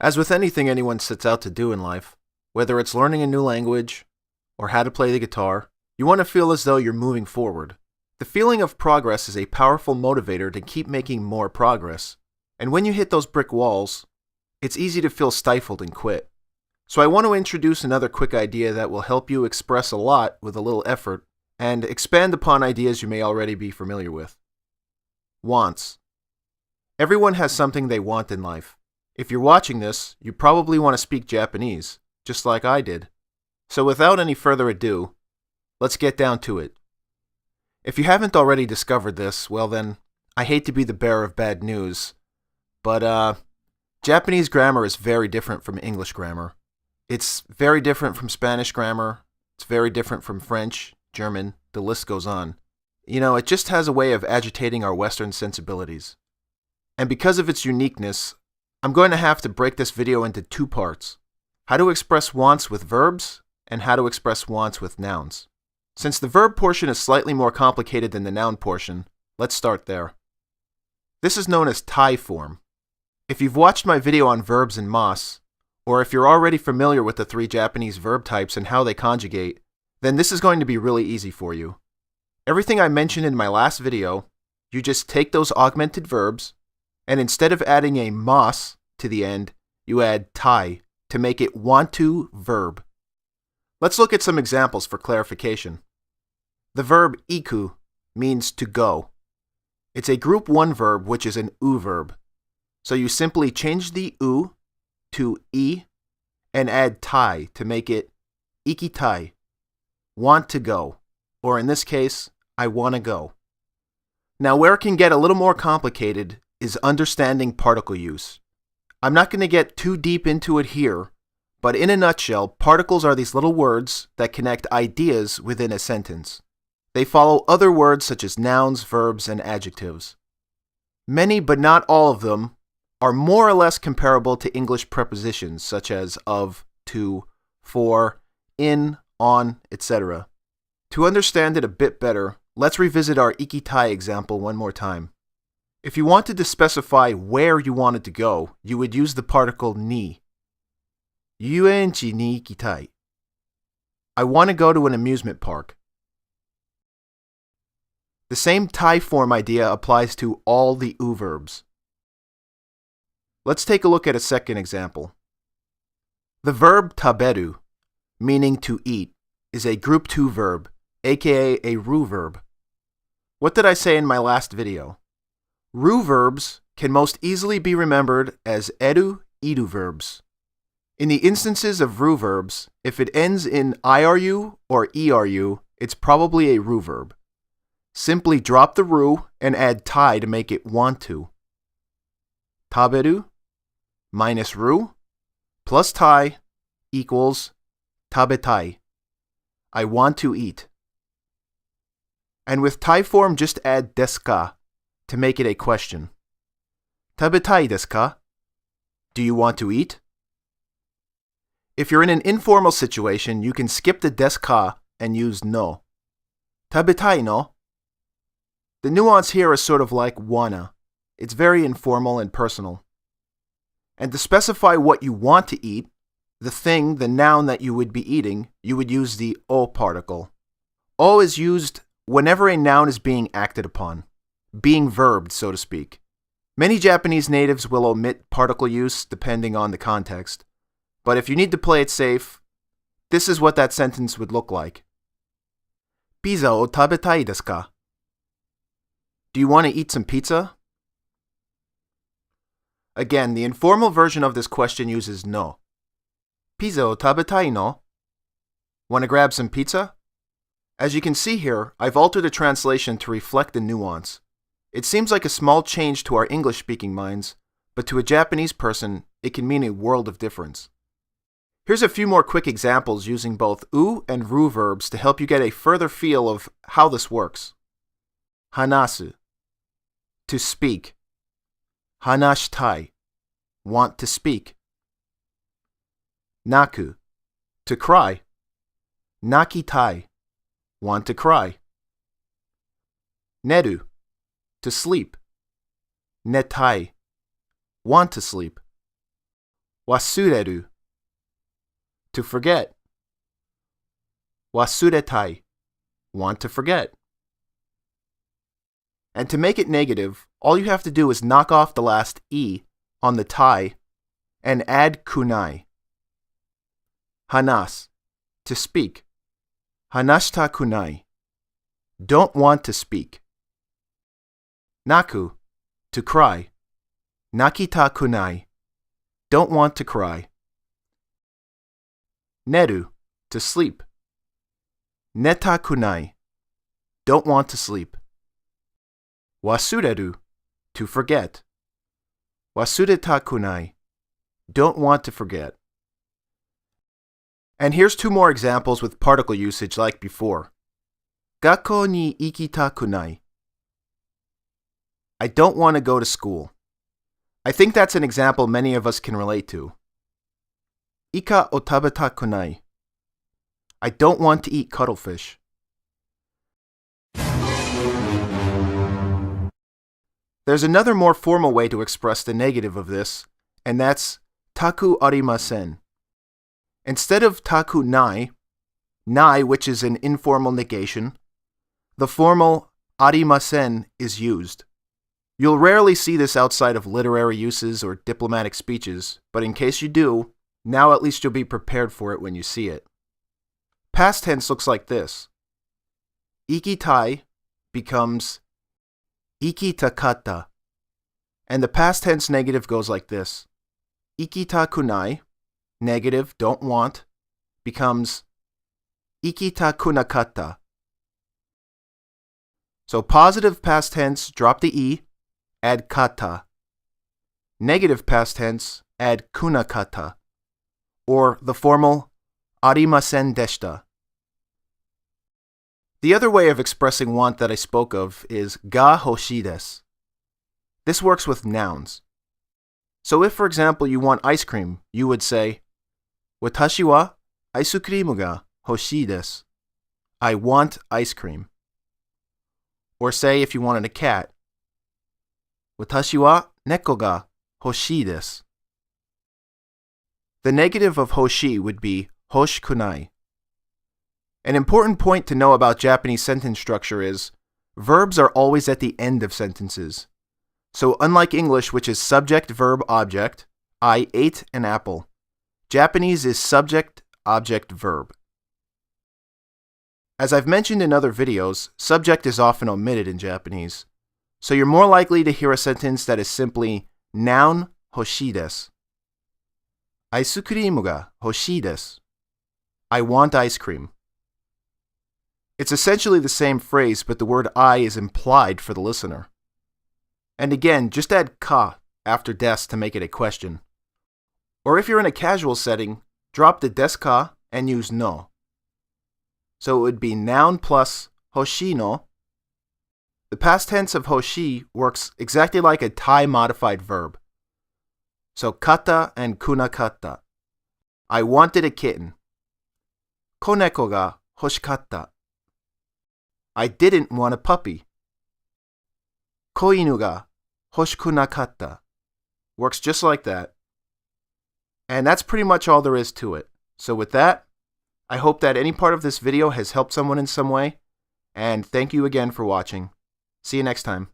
As with anything anyone sets out to do in life, whether it's learning a new language or how to play the guitar, you want to feel as though you're moving forward. The feeling of progress is a powerful motivator to keep making more progress. And when you hit those brick walls, it's easy to feel stifled and quit. So I want to introduce another quick idea that will help you express a lot with a little effort and expand upon ideas you may already be familiar with. Wants. Everyone has something they want in life. If you're watching this, you probably want to speak Japanese, just like I did. So without any further ado, let's get down to it. If you haven't already discovered this, well then, I hate to be the bearer of bad news, but Japanese grammar is very different from English grammar. It's very different from Spanish grammar. It's very different from French, German, the list goes on. It just has a way of agitating our Western sensibilities. And because of its uniqueness, I'm going to have to break this video into two parts. How to express wants with verbs, and how to express wants with nouns. Since the verb portion is slightly more complicated than the noun portion, let's start there. This is known as Thai form. If you've watched my video on verbs and mas, or if you're already familiar with the three Japanese verb types and how they conjugate, then this is going to be really easy for you. Everything I mentioned in my last video, you just take those augmented verbs, and instead of adding a mas to the end, you add tai to make it want to verb. Let's look at some examples for clarification. The verb iku means to go. It's a group 1 verb which is an u verb. So you simply change the u to I and add tai to make it ikitai, want to go, or in this case, I want to go. Now where it can get a little more complicated is understanding particle use. I'm not going to get too deep into it here, but in a nutshell, particles are these little words that connect ideas within a sentence. They follow other words such as nouns, verbs, and adjectives. Many, but not all of them, are more or less comparable to English prepositions such as of, to, for, in, on, etc. To understand it a bit better, let's revisit our ikitai example one more time. If you wanted to specify where you wanted to go, you would use the particle ni. Yuenchi ni ikitai. I want to go to an amusement park. The same Thai form idea applies to all the u verbs. Let's take a look at a second example. The verb taberu, meaning to eat, is a group 2 verb, aka a ru verb. What did I say in my last video? Ru verbs can most easily be remembered as edu, idu verbs. In the instances of ru verbs, if it ends in iru or eru, it's probably a ru verb. Simply drop the ru and add tai to make it want to. Taberu minus ru plus tai equals tabetai. I want to eat. And with Thai form, just add desu ka to make it a question. Tabetai desu ka? Do you want to eat? If you're in an informal situation, you can skip the desu ka and use no. Tabetai no? The nuance here is sort of like wanna. It's very informal and personal. And to specify what you want to eat, the thing, the noun that you would be eating, you would use the o particle. O is used whenever a noun is being acted upon, being verbed, so to speak. Many Japanese natives will omit particle use depending on the context, but if you need to play it safe, this is what that sentence would look like. Pizza o tabetai desu ka? Do you want to eat some pizza? Again, the informal version of this question uses no. Pizza o tabetai no? Want to grab some pizza? As you can see here, I've altered the translation to reflect the nuance. It seems like a small change to our English-speaking minds, but to a Japanese person, it can mean a world of difference. Here's a few more quick examples using both u and ru verbs to help you get a further feel of how this works. Hanasu, to speak. Hanashitai, want to speak. Naku, to cry. Nakitai, want to cry. Neru, to sleep. Netai, want to sleep. wasureru, to forget. Wasuretai, want to forget. And to make it negative, all you have to do is knock off the last e on the tai and add kunai. Hanas, to speak. Hanashita kunai, don't want to speak. Naku, to cry. Nakita kunai, don't want to cry. Neru, to sleep. Neta kunai, don't want to sleep. Wasureru, to forget. Wasureta kunai, don't want to forget. And here's two more examples with particle usage like before. Gakko ni ikita kunai, I don't want to go to school. I think that's an example many of us can relate to. Ika o tabeta kunai, I don't want to eat cuttlefish. There's another more formal way to express the negative of this, and that's taku arimasen. Instead of taku nai, which is an informal negation, the formal arimasen is used. You'll rarely see this outside of literary uses or diplomatic speeches, but in case you do, now at least you'll be prepared for it when you see it. Past tense looks like this. Ikitai becomes ikitakata, and the past tense negative goes like this. Ikita kunai, negative, don't want, becomes ikita kunakata. So positive past tense, drop the e, add kata. Negative past tense, add kunakata, or the formal arimasen deshita. The other way of expressing want that I spoke of is ga hoshii desu. This works with nouns. So if, for example, you want ice cream, you would say, Watashi wa aisukrimu ga hoshii desu. I want ice cream. Or say if you wanted a cat, Watashi wa neko ga hoshii desu. The negative of hoshii would be hoshikunai. An important point to know about Japanese sentence structure is verbs are always at the end of sentences. So unlike English, which is subject, verb, object, I ate an apple, Japanese is subject, object, verb. As I've mentioned in other videos, subject is often omitted in Japanese. So you're more likely to hear a sentence that is simply noun hoshii desu. Aisukrimu ga hoshii desu. I want ice cream. It's essentially the same phrase, but the word I is implied for the listener. And again, just add ka after desu to make it a question. Or if you're in a casual setting, drop the desu ka and use no. So it would be noun plus hoshii no. The past tense of hoshii works exactly like a tai modified verb. So kata and kunakata. I wanted a kitten. Koneko ga hoshikatta. I didn't want a puppy. Koinu ga hoshikunakatta. Works just like that. And that's pretty much all there is to it. So with that, I hope that any part of this video has helped someone in some way, and thank you again for watching. See you next time.